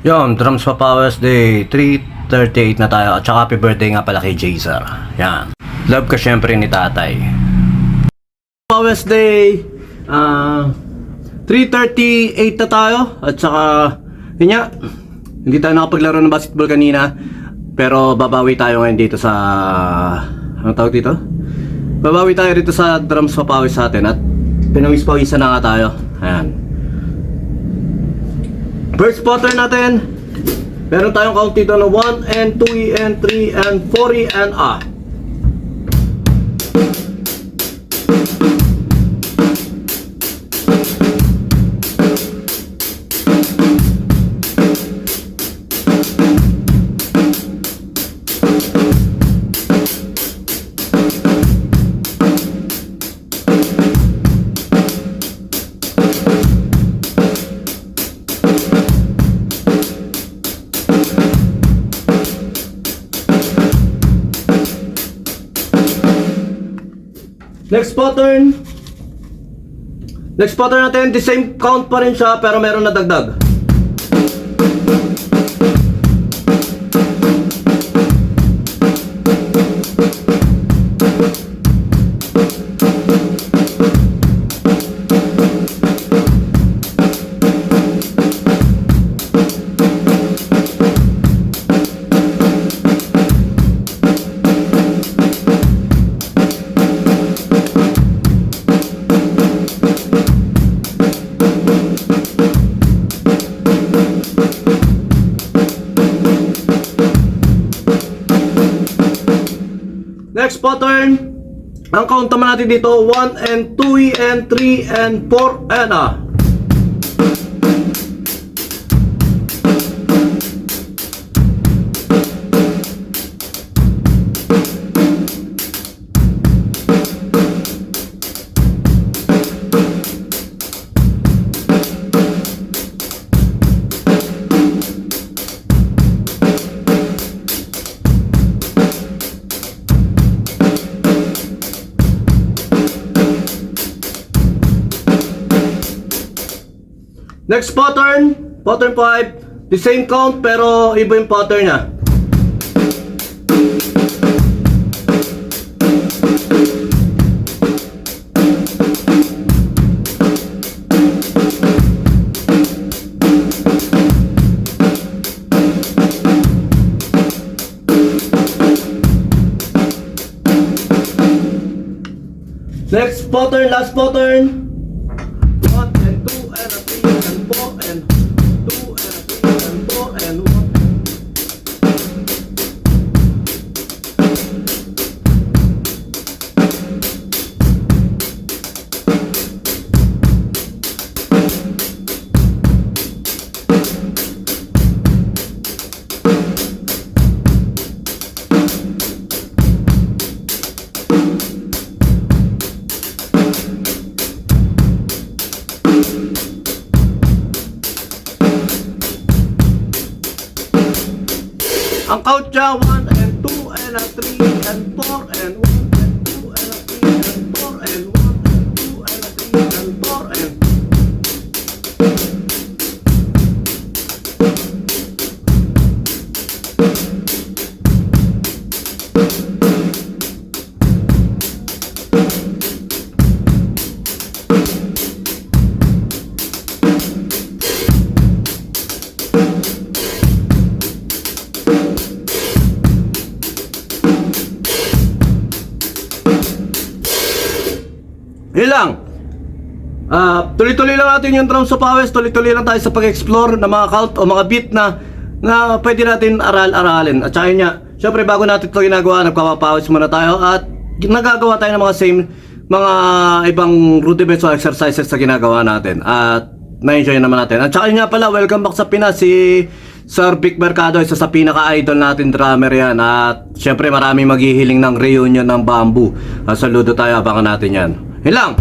Yon, Drums for Powers Day 3:38 na tayo. At saka happy birthday nga pala kay Jaser. Yan. Love ka syempre ni tatay. Powers Day 3:38 na tayo. At saka yun nga, hindi tayo nakapaglaro ng basketball kanina. Pero babawi tayo ngayon dito sa anong tawag dito? Babawi tayo rito sa Drums for Powers sa atin. At pinawis-pawisan na nga tayo. Ayan. First spotter natin, meron tayong count dito na 1 and 2 and 3 and 4 and Next pattern natin, the same count pa rin siya pero meron na dagdag. Next pattern, ang count naman natin dito 1 and 2 and 3 and 4 and Next pattern 5, the same count pero iba yung pattern niya. Next pattern, last pattern. 1 and 2 and 3 and 4 and 2 and 3 and 4 and 1. Ang count niya 1 and 2 and 3 and 4 and 1 and 2 and 3 and 4 and 1 and 2 and 3 and 4 and yun lang. Tuloy-tuloy lang natin yung Drums for Powers. Tuloy-tuloy lang tayo sa pag-explore ng mga count o mga beat na pwede natin aral-aralin. At saka yun nga, syempre bago natin ito ginagawa, nagpapapawis muna tayo at nagagawa tayo ng mga ibang rudiments o exercises na ginagawa natin. At na-enjoy naman natin. At saka yun nga pala, welcome back sa Pinas si Sir Vic Mercado, isa sa pinaka-idol natin drummer yan. At syempre maraming maghihiling ng reunion ng Bamboo. Saludo tayo, abangan natin yan. Yun lang.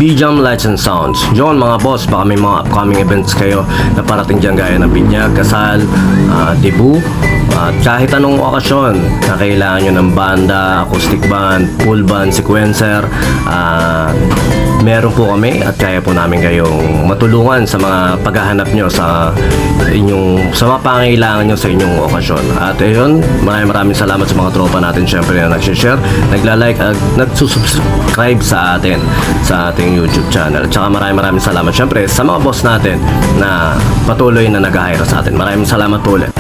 BJAM Lights and Sounds. Yun mga boss, baka may mga upcoming events kayo na parating dyan gaya ng binyag, kasal, debut, at kahit anong okasyon na kailangan nyo ng banda, acoustic band, full band, sequencer, meron po kami at kaya po namin kayong matulungan sa mga paghahanap nyo sa mga pangailangan nyo sa inyong okasyon. At ayun, maraming salamat sa mga tropa natin syempre na nag-share, nagla-like at nagsusubscribe sa atin sa ating YouTube channel. Tsaka maraming salamat syempre sa mga boss natin na patuloy na nag-hire sa atin. Maraming salamat po ulit.